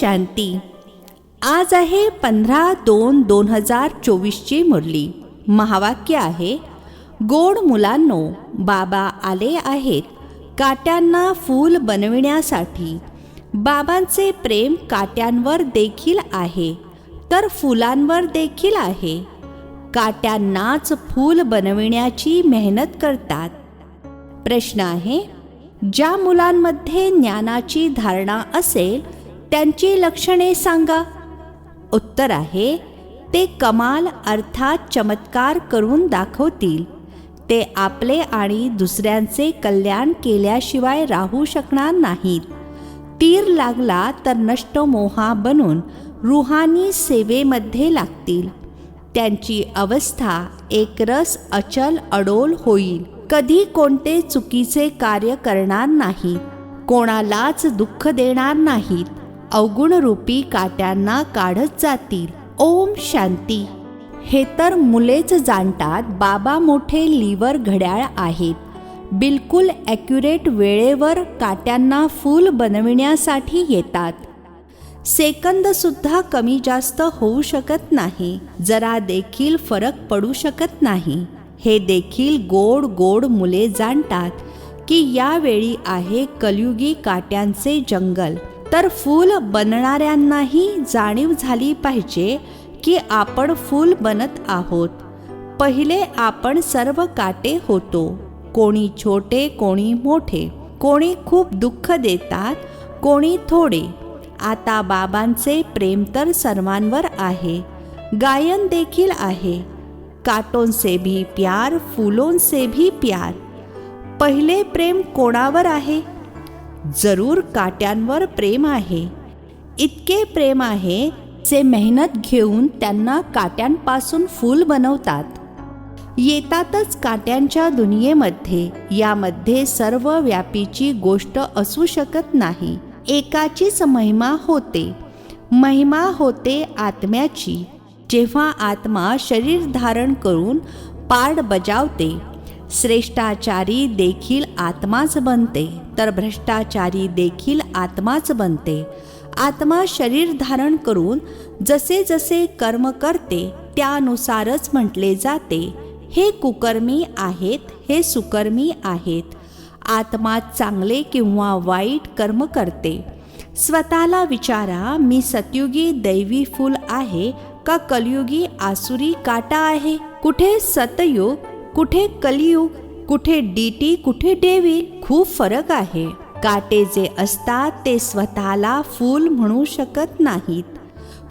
शांती. आज आहे 15/2/2024ची मुरली. महावाक्य आहे, गोड मुलांनो, बाबा आले आहेत काट्यांना फूल बनविण्यासाठी. बाबांचे प्रेम काट्यांवर देखील आहे तर फुलांवर देखील आहे. काट्यांनाच फूल बनविण्याची मेहनत करतात. प्रश्न आहे, ज्या मुलांमध्ये ज्ञानाची धारणा असेल त्यांची लक्षणे सांगा. उत्तर आहे, ते कमाल अर्थात चमत्कार करून दाखवतील. ते आपले आणि दुसऱ्यांचे कल्याण केल्याशिवाय राहू शकणार नाहीत. तीर लागला तर नष्ट मोहा बनून रूहानी सेवेमध्ये लागतील. त्यांची अवस्था एकरस अचल अडोल होईल. कधी कोणते चुकीचे कार्य करणार नाहीत. कोणालाच दुःख देणार नाहीत. अवगुणरूपी काट्यांना काढत जातील. ओम शांती. हे तर मुलेच जाणतात बाबा मोठे लिव्हर घड्याळ आहेत. बिलकुल ॲक्युरेट वेळेवर काट्यांना फूल बनविण्यासाठी येतात. सेकंदसुद्धा कमी जास्त होऊ शकत नाही. जरा देखील फरक पडू शकत नाही. हे देखील गोड गोड मुले जाणतात की यावेळी आहे कलियुगी काट्यांचे जंगल. तर फूल बनणाऱ्यांनाही जाणीव झाली पाहिजे की आपण फूल बनत आहोत. पहिले आपण सर्व काटे होतो. कोणी छोटे, कोणी मोठे. कोणी खूप दुःख देतात, कोणी थोडे. आता बाबांचे प्रेम तर सर्वांवर आहे. गायन देखील आहे, काटों से भी प्यार, फूलों से भी प्यार. पहिले प्रेम कोणावर आहे? जरूर काट्यांवर प्रेम आहे. इतके प्रेम आहे जे मेहनत घेऊन त्यांना काट्यांपासून फूल बनवतात. येतातच काट्यांच्या दुनियेमध्ये. यामध्ये सर्व व्यापीची गोष्ट असू शकत नाही. एकाचीच महिमा होते. महिमा होते आत्म्याची. जेव्हा आत्मा शरीर धारण करून पार्ट बजावते, श्रेष्ठाचारी देखील आत्माच बनते तर भ्रष्टाचारी देखील आत्माच बनते. आत्मा शरीर धारण करून जसे जसे कर्म करते त्यानुसारच म्हटले जाते, हे कुकर्मी आहेत, हे सुकर्मी आहेत. आत्मा चांगले किंवा वाईट कर्म करते. स्वतःला विचारा, मी सतयुगी दैवी फूल आहे का कलियुगी आसुरी काटा आहे? कुठे सतयुग, कुठे कलियुग, कुठे डीटी, कुठे डेव्हिल? खूप फरक आहे. काटे जे असतात ते स्वतःला फूल म्हणू शकत नाहीत.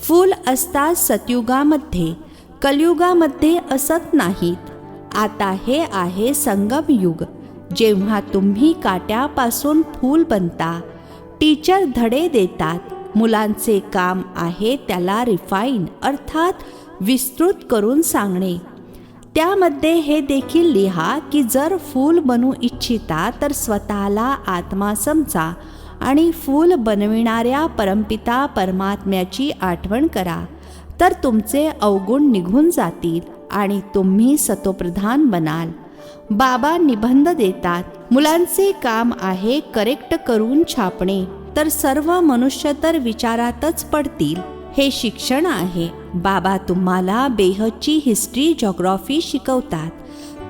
फूल असतात सतयुगामध्ये, कलियुगामध्ये असत नाहीत. आता हे आहे संगम युग, जेव्हा तुम्ही काट्यापासून फूल बनता. टीचर धडे देतात. मुलांचे काम आहे त्याला रिफाईन अर्थात विस्तृत करून सांगणे. त्यामध्ये हे देखील लिहा की जर फूल बनू इच्छिता तर स्वतःला आत्मा समजा आणि फूल बनविणाऱ्या परमपिता परमात्म्याची आठवण करा. तर तुमचे अवगुण निघून जातील आणि तुम्ही सतोप्रधान बनाल. बाबा निबंध देतात. मुलांचे काम आहे करेक्ट करून छापणे. तर सर्व मनुष्य तर विचारातच पडतील. हे शिक्षण आहे. बाबा तुम्हाला बेहदची हिस्ट्री जॉग्रॉफी शिकवतात.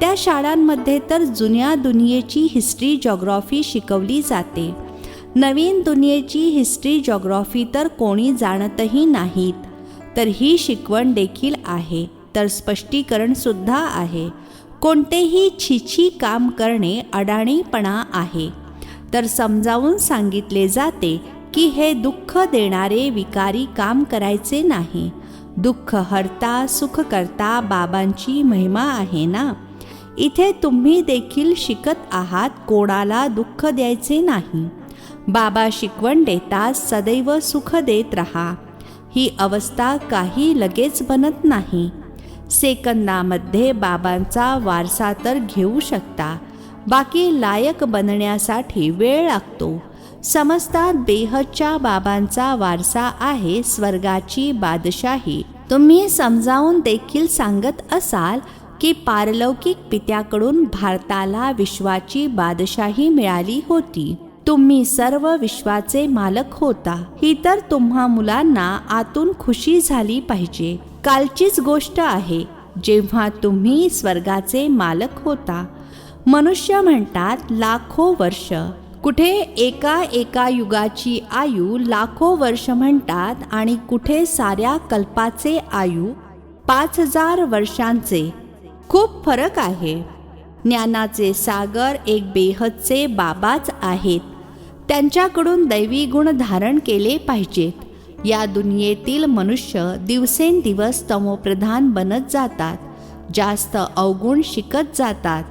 त्या शाळांमध्ये तर जुन्या दुनियेची हिस्ट्री जॉग्रॉफी शिकवली जाते. नवीन दुनियेची हिस्ट्री जॉग्रॉफी तर कोणी जाणतही नाहीत. तर ही शिकवण देखील आहे. तर स्पष्टीकरणसुद्धा आहे. कोणतेही छिछी काम करणे अडाणीपणा आहे. तर समजावून सांगितले जाते की हे दुःख देणारे विकारी काम करायचे नाही. दुःख हरता सुख करता बाबांची महिमा आहे ना. इथे तुम्ही देखील शिकत आहात कोणाला दुःख द्यायचे नाही. बाबा शिकवण देतात सदैव सुख देत राहा. ही अवस्था काही लगेच बनत नाही. सेकंदामध्ये बाबांचा वारसा तर घेऊ शकता. बाकी लायक बनण्यासाठी वेळ लागतो. समजतात बेहदच्या बाबांचा वारसा आहे स्वर्गाची बादशाही. तुम्ही समजावून देखील सांगत असाल की पारलौकिक पित्याकडून भारताला विश्वाची बादशाही मिळाली होती. तुम्ही सर्व विश्वाचे मालक होता, ही तर तुम्हा मुलांना आतून खुशी झाली पाहिजे. कालचीच गोष्ट आहे, जेव्हा तुम्ही स्वर्गाचे मालक होता. मनुष्य म्हणतात लाखो वर्ष, कुठे एका युगाची आयु लाखो वर्ष म्हणतात आणि कुठे साऱ्या कल्पाचे आयु 5000 वर्षांचे. खूप फरक आहे. ज्ञानाचे सागर एक बेहदचे बाबाच आहेत. त्यांच्याकडून दैवी गुण धारण केले पाहिजेत. या दुनियेतील मनुष्य दिवसेंदिवस तमोप्रधान बनत जातात, जास्त अवगुण शिकत जातात.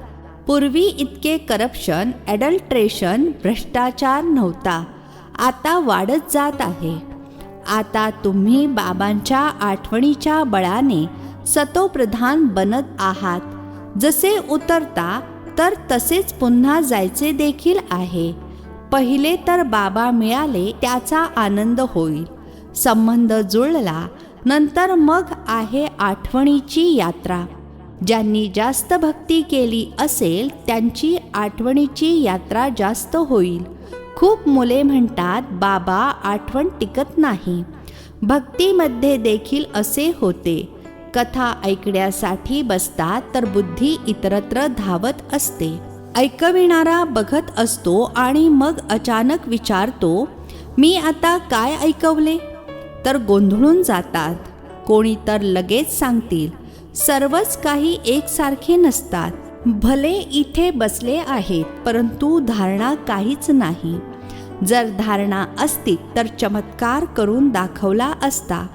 पूर्वी इतके करप्शन, ॲडल्ट्रेशन, भ्रष्टाचार नव्हता, आता वाढत जात आहे. आता तुम्ही बाबांच्या आठवणीच्या बळाने सतोप्रधान बनत आहात. जसे उतरता तर तसेच पुन्हा जायचे देखील आहे. पहिले तर बाबा मिळाले त्याचा आनंद होईल. संबंध जुळला नंतर मग आहे आठवणीची यात्रा. ज्यांनी जास्त भक्ती केली असेल त्यांची आठवणीची यात्रा जास्त होईल. खूप मुले म्हणतात बाबा आठवण टिकत नाही. भक्तीमध्ये देखील असे होते. कथा ऐकण्यासाठी बसतात तर बुद्धी इतरत्र धावत असते. ऐकविणारा बघत असतो आणि मग अचानक विचारतो, मी आता काय ऐकवले? तर गोंधळून जातात. कोणी तर लगेच सांगतील. सर्वच काही एकसारखे नसतात. भले इथे बसले आहेत परंतु धारणा काहीच नाही. जर धारणा असती तर चमत्कार करून दाखवला असता.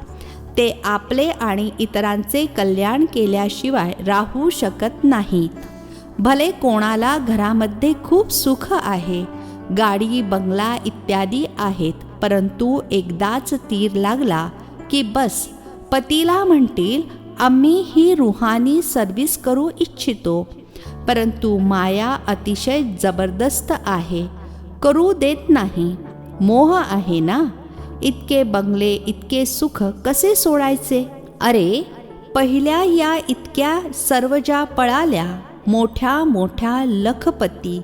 ते आपले आणि इतरांचे कल्याण केल्याशिवाय राहू शकत नाहीत. भले कोणाला घरामध्ये खूप सुख आहे, गाडी बंगला इत्यादी आहेत, परंतु एकदाच तीर लागला की बस पतीला म्हणतील आम्ही ही रुहानी सर्व्हिस करू इच्छितो. परंतु माया अतिशय जबरदस्त आहे, करू देत नाही. मोह आहे ना. इतके बंगले, इतके सुख कसे सोडायचे? अरे पहिल्या या इतक्या सर्व ज्या पळाल्या, मोठ्या मोठ्या लखपती,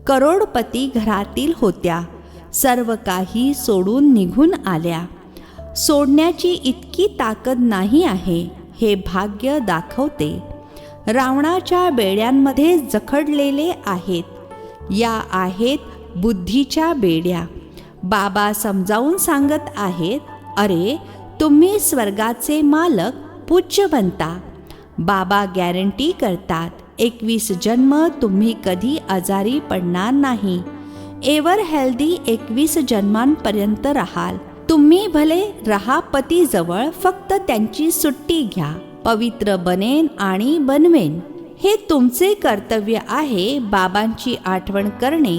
करोडपती घरातील होत्या, सर्व काही सोडून निघून आल्या. सोडण्याची इतकी ताकद नाही आहे, हे भाग्य दाखवते. रावणाच्या बेड्यांमध्ये जखडलेले आहेत. या आहेत बुद्धीच्या बेड्या. बाबा समजावून सांगत आहेत, अरे तुम्ही स्वर्गाचे मालक पूज्य बनता. बाबा गॅरंटी करतात 21 जन्म तुम्ही कधी आजारी पडणार नाही. एव्हर हेल्दी 21 जन्मांपर्यंत राहाल. तुम्ही भले रहा पतीजवळ, फक्त त्यांची सुट्टी घ्या. पवित्र बनेन आणि बनवेन. हे तुमचे कर्तव्य आहे. बाबांची आठवण करणे,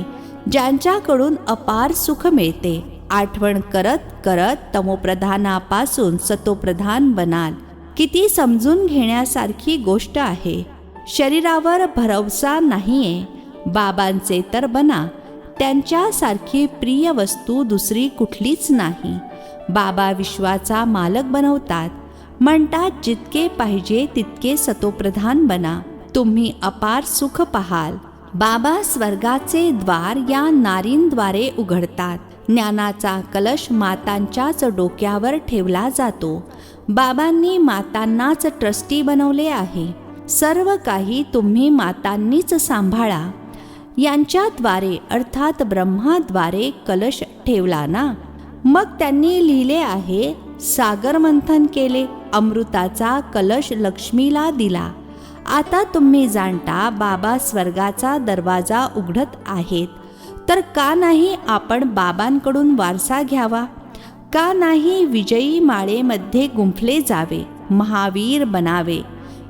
ज्यांच्याकडून अपार सुख मिळते. आठवण करत करत तमोप्रधानापासून सतोप्रधान बनाल. किती समजून घेण्यासारखी गोष्ट आहे. शरीरावर भरवसा नाहीये. बाबांचे तर बना. त्यांच्यासारखी प्रिय वस्तू दुसरी कुठलीच नाही. बाबा विश्वाचा मालक बनवतात. म्हणतात जितके पाहिजे तितके सतोप्रधान बना, तुम्ही अपार सुख पाहाल. बाबा स्वर्गाचे द्वार या नारींद्वारे उघडतात. ज्ञानाचा कलश मातांच्याच डोक्यावर ठेवला जातो. बाबांनी मातांनाच ट्रस्टी बनवले आहे. सर्व काही तुम्ही मातांनीच सांभाळा. यांच्याद्वारे अर्थात ब्रह्माद्वारे कलश ठेवला ना. मग त्यांनी लिहिले आहे, सागर मंथन केले, अमृताचा कलश लक्ष्मीला दिला. आता तुम्ही जाणता बाबा स्वर्गाचा दरवाजा उघडत आहेत. तर का नाही आपण बाबांकडून वारसा घ्यावा? का नाही विजयी माळेमध्ये गुंफले जावे, महावीर बनावे?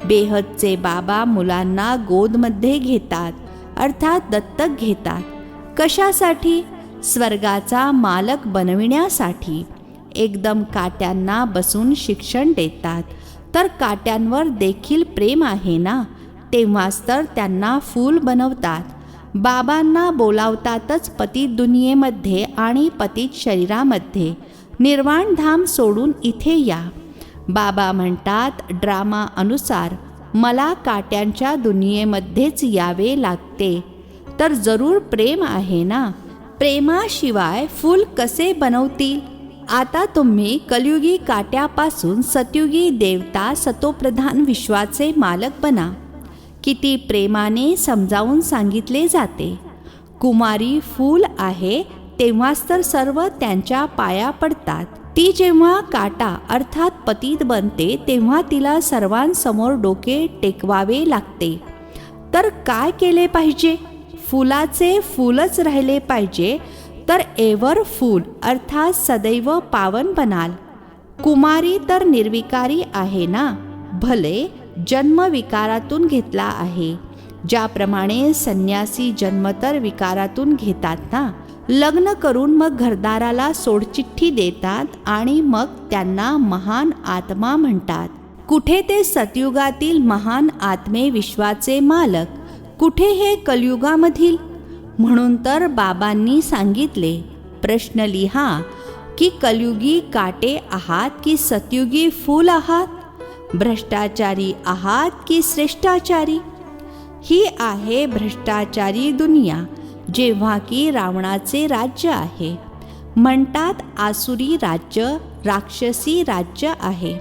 बेहदचे बाबा मुलांना गोदमध्ये घेतात, अर्थात दत्तक घेतात. कशासाठी? स्वर्गाचा मालक बनविण्यासाठी. एकदम काट्यांना बसून शिक्षण देतात. तर काट्यांवर देखील प्रेम आहे ना, तेव्हाच तर त्यांना फूल बनवतात. बाबांना बोलावतातच पतित दुनियेमध्ये आणि पतित शरीरामध्ये. निर्वाणधाम सोडून इथे या. बाबा म्हणतात ड्रामा अनुसार मला काट्यांच्या दुनियेमध्येच यावे लागते. तर जरूर प्रेम आहे ना. प्रेमाशिवाय फूल कसे बनवतील? आता तुम्ही कलियुगी काट्यापासून सतयुगी देवता सतोप्रधान विश्वाचे मालक बना. किती प्रेमाने समजावून सांगितले जाते. कुमारी फूल आहे तेव्हाच तर सर्व त्यांच्या पाया पडतात. ती जेव्हा काटा अर्थात पतित बनते तेव्हा तिला सर्वांसमोर डोके टेकवावे लागते. तर काय केले पाहिजे? फुलाचे फूलच राहिले पाहिजे तर एव्हर फूल अर्थात सदैव पावन बनाल. कुमारी तर निर्विकारी आहे ना. भले जन्म विकारातून घेतला आहे, ज्याप्रमाणे संन्यासी जन्म तर विकारातून घेतात ना. लग्न करून मग घरदाराला सोडचिठ्ठी देतात आणि मग त्यांना महान आत्मा म्हणतात. कुठे ते सतयुगातील महान आत्मे विश्वाचे मालक, कुठे हे कलियुगामधील? म्हणून तर बाबांनी सांगितले, प्रश्न लिहा की कलियुगी काटे आहात की सतयुगी फूल आहात? भ्रष्टाचारी आहात की श्रेष्ठाचारी? ही आहे भ्रष्टाचारी दुनिया, जेव्हा की रावणाचे राज्य आहे. म्हणतात आसुरी राज्य, राक्षसी राज्य आहे,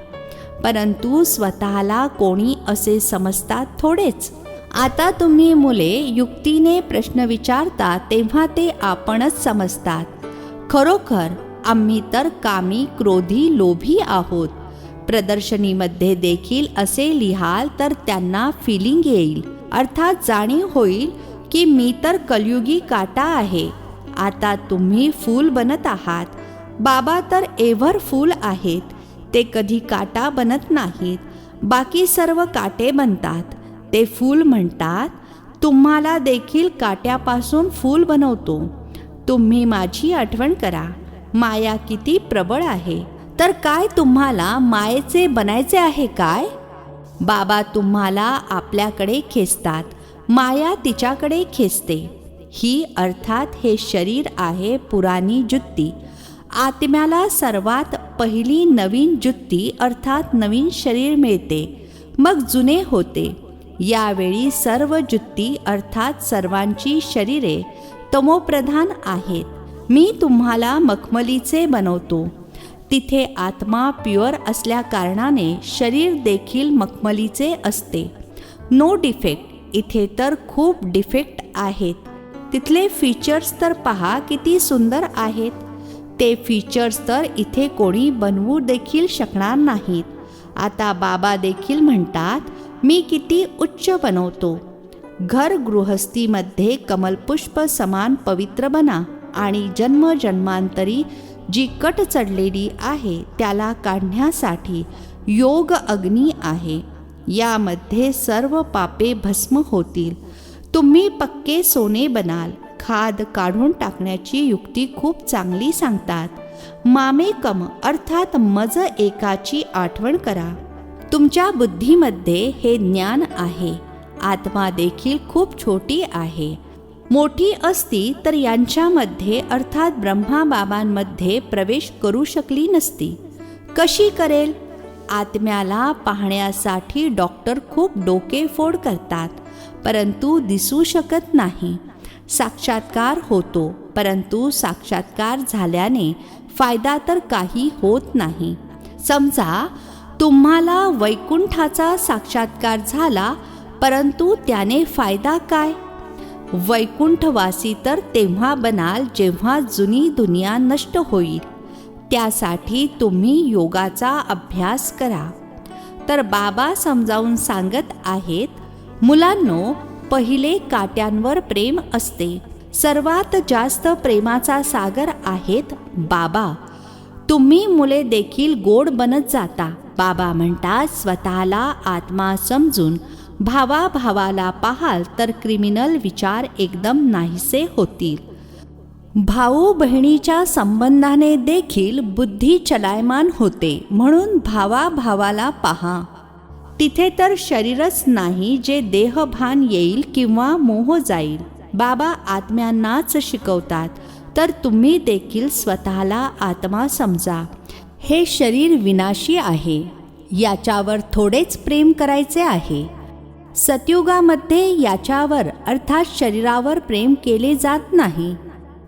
परंतु स्वतःला कोणी असे समजतात थोडेच. आता तुम्ही मुले युक्तीने प्रश्न विचारता तेव्हा ते आपणच समजतात. खरोखर आम्ही तर कामी, क्रोधी, लोभी आहोत. प्रदर्शनीमध्ये देखील असे लिहाल तर त्यांना फिलिंग येईल, अर्थात जाणीव होईल की मी तर कलियुगी काटा आहे. आता तुम्ही फूल बनत आहात. बाबा तर एव्हर फूल आहेत, ते कधी काटा बनत नाहीत. बाकी सर्व काटे बनतात, ते फूल म्हणतात. तुम्हाला देखील काट्यापासून फूल बनवतो. तुम्ही माझी आठवण करा. माया किती प्रबळ आहे. तर काय तुम्हाला मायेचे बनायचे आहे काय? बाबा तुम्हाला आपल्याकडे खेचतात, माया तिच्याकडे खेचते. ही अर्थात हे शरीर आहे पुराणी जुत्ती. आत्म्याला सर्वात पहिली नवीन जुत्ती अर्थात नवीन शरीर मिळते, मग जुने होते. यावेळी सर्व जुत्ती अर्थात सर्वांची शरीरे तमोप्रधान आहेत. मी तुम्हाला मखमलीचे बनवतो. तिथे आत्मा प्युअर असल्या कारणाने शरीर देखील मखमलीचे असते. No defect. इथे तर खूप डिफेक्ट आहेत. तिथले फीचर्स तर पहा किती सुंदर आहेत. ते फीचर्स तर इथे कोणी बनवू देखील शकणार नाहीत. आता बाबा देखील म्हणतात, मी किती उच्च बनवतो. घर गृहस्थीमध्ये कमलपुष्प समान पवित्र बना आणि जन्मजन्मांतरी जी कट चढलेली आहे त्याला काढण्यासाठी योग अग्नी आहे. यामध्ये सर्व पापे भस्म होतील. तुम्ही पक्के सोने बनाल. खाद काढून टाकण्याची युक्ती खूप चांगली सांगतात. मामेकम अर्थात मज एकाची आठवण करा. तुमच्या बुद्धीमध्ये हे ज्ञान आहे. आत्मा देखील खूप छोटी आहे. मोठी असती तर यांच्यामध्ये अर्थात ब्रह्माबाबांमध्ये प्रवेश करू शकली नसती. कशी करेल? आत्म्याला पाहण्यासाठी डॉक्टर खूप डोकेफोड करतात, परंतु दिसू शकत नाही. साक्षात्कार होतो, परंतु साक्षात्कार झाल्याने फायदा तर काही होत नाही. समजा तुम्हाला वैकुंठाचा साक्षात्कार झाला, परंतु त्याने फायदा काय? वैकुंठवासी तर तेव्हा बनाल जेव्हा जुनी दुनिया नष्ट होईल. त्यासाठी तुम्ही योगाचा अभ्यास करा. तर बाबा समजावून सांगत आहेत, मुलांनो, पहिले काट्यांवर प्रेम असते. सर्वात जास्त प्रेमाचा सागर आहेत बाबा. तुम्ही मुले देखील गोड बनत जाता. बाबा म्हणतात, स्वतःला आत्मा समजून भावाभावाला पाहाल तर क्रिमिनल विचार एकदम नाहीसे होतील. भाऊ बहिणीच्या संबंधाने देखील बुद्धी चलायमान होते. म्हणून भावाभावाला पहा. तिथे तर शरीरच नाही जे देहभान येईल किंवा मोह जाईल. बाबा आत्म्यांनाच शिकवतात. तर तुम्ही देखील स्वतःला आत्मा समजा. हे शरीर विनाशी आहे. याच्यावर थोडेच प्रेम करायचे आहे. सतयुगामध्ये याच्यावर अर्थात शरीरावर प्रेम केले जात नाही.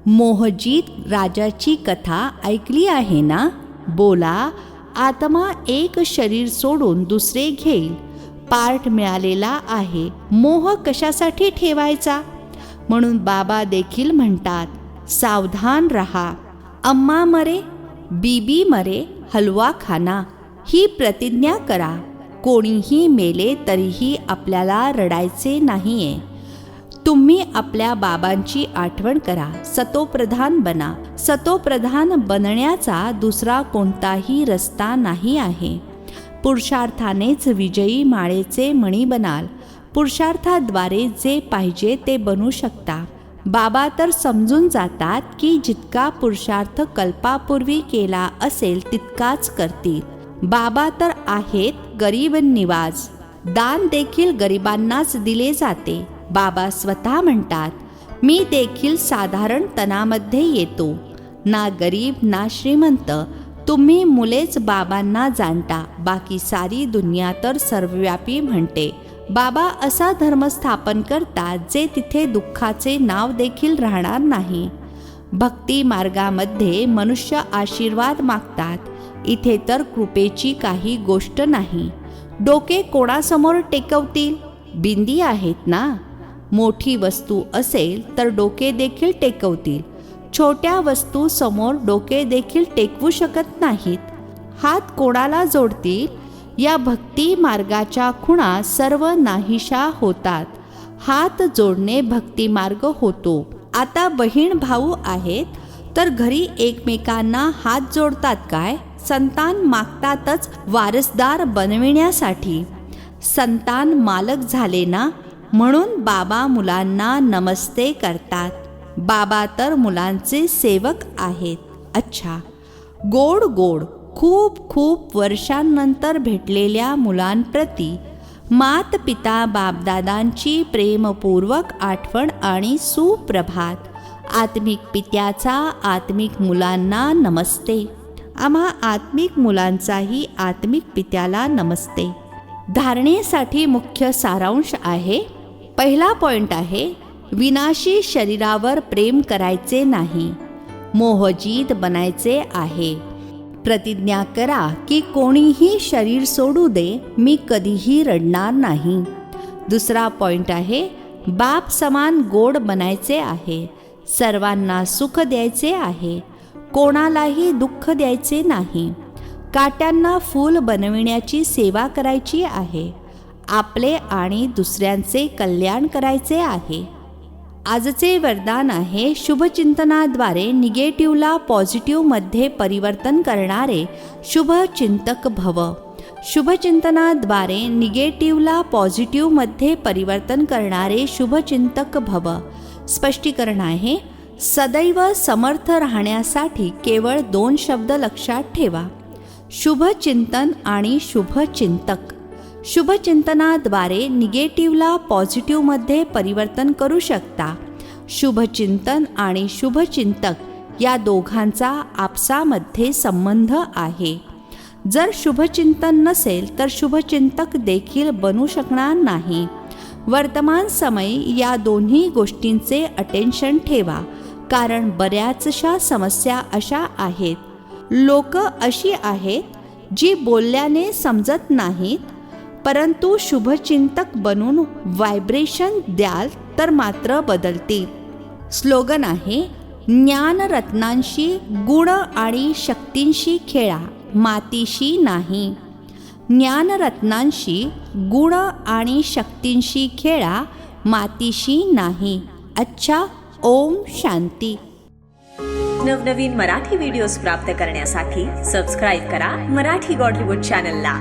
मोहजित राजाची कथा ऐकली आहे ना? बोला, आत्मा एक शरीर सोडून दुसरे घेईल. पार्ट मिळालेला आहे. मोह कशासाठी ठेवायचा? म्हणून बाबा देखील म्हणतात, सावधान रहा. अम्मा मरे, बीबी मरे, हलवा खाना. ही प्रतिज्ञा करा. कोणीही मेले तरीही आपल्याला रडायचे नाहीये. तुम्ही आपल्या बाबांची आठवण करा. सतोप्रधान बना. सतोप्रधान बनण्याचा दुसरा कोणताही रस्ता नाही आहे. पुरुषार्थानेच विजयी माळेचे मणी बनाल. पुरुषार्थाद्वारे जे पाहिजे ते बनू शकता. बाबा तर समजून जातात की जितका पुरुषार्थ कल्पापूर्वी केला असेल तितकाच करतील. बाबा तर आहेत गरीब निवाज. दान देखील गरिबांनाच दिले जाते. बाबा स्वतः म्हणतात, मी देखील साधारण तनामध्ये येतो. ना गरीब ना श्रीमंत. तुम्ही मुलेच बाबांना जाणता. बाकी सारी दुनिया तर सर्वव्यापी म्हणते. बाबा असा धर्म स्थापन करतात जे तिथे दुःखाचे नाव देखील राहणार नाही. भक्ती मार्गामध्ये मनुष्य आशीर्वाद मागतात. इथे तर कृपेची काही गोष्ट नाही. डोके कोणासमोर टेकवतील? बिंदी आहेत ना. मोठी वस्तू असेल तर डोके देखील टेकवतील. छोट्या वस्तू समोर डोके देखील टेकवू शकत नाहीत. हात कोणाला जोडतील? या भक्ती मार्गाच्या खुणा सर्व नाहीशा होतात. हात जोडणे भक्ती मार्ग होतो. आता बहीण भाऊ आहेत तर घरी एकमेकांना हात जोडतात काय? संतान मागतातच वारसदार बनविण्यासाठी. संतान मालक झाले ना, म्हणून बाबा मुलांना नमस्ते करतात. बाबा तर मुलांचे सेवक आहेत. अच्छा, गोड गोड खूप खूप वर्षांनंतर भेटलेल्या मुलांप्रती मात पिता बापदादांची प्रेमपूर्वक आठवण आणि सुप्रभात. आत्मिक पित्याचा आत्मिक मुलांना नमस्ते. आम्हा आत्मिक मुलांचाही आत्मिक पित्याला नमस्ते. धारणेसाठी मुख्य सारांश आहे. पहिला पॉइंट आहे, विनाशी शरीरावर प्रेम करायचे नाही. मोहजीत बनायचे आहे. प्रतिज्ञा करा की कोणीही शरीर सोडू दे, मी कधीही रडणार नाही. दुसरा पॉइंट आहे, बाप समान गोड बनायचे आहे. सर्वांना सुख द्यायचे आहे. कोणालाही दुःख द्यायचे नाही. काट्यांना फूल बनविण्याची सेवा करायची आहे. आपले आणि दुसऱ्यांचे कल्याण करायचे आहे. आजचे वरदान आहे, शुभचिंतनाद्वारे निगेटिव्हला पॉझिटिव्हमध्ये परिवर्तन करणारे शुभचिंतक भव. शुभचिंतनाद्वारे निगेटिव्हला पॉझिटिव्हमध्ये परिवर्तन करणारे शुभचिंतक भव. स्पष्टीकरण आहे, सदैव समर्थ राहण्यासाठी केवळ 2 शब्द लक्षात ठेवा, शुभचिंतन आणि शुभचिंतक. शुभचिंतनाद्वारे निगेटिव्हला पॉझिटिव्हमध्ये परिवर्तन करू शकता. शुभचिंतन आणि शुभचिंतक या दोघांचा आपसामध्ये संबंध आहे. जर शुभचिंतन नसेल तर शुभचिंतक देखील बनू शकणार नाही. वर्तमान समयी या दोन्ही गोष्टींचे अटेन्शन ठेवा, कारण बऱ्याचशा समस्या अशा आहेत. लोक अशी आहेत जी बोलल्याने समजत नाहीत, परंतु शुभचिंतक बनून व्हायब्रेशन द्याल तर मात्र बदलतील. स्लोगन आहे, ज्ञानरत्नांशी गुण आणि शक्तींशी खेळा, मातीशी नाही. ज्ञानरत्नांशी गुण आणि शक्तींशी खेळा, मातीशी नाही. अच्छा, ओम शांती. नवनवीन मराठी व्हिडिओज प्राप्त करण्यासाठी सबस्क्राईब करा मराठी गॉड रिपोर्ट चॅनलला.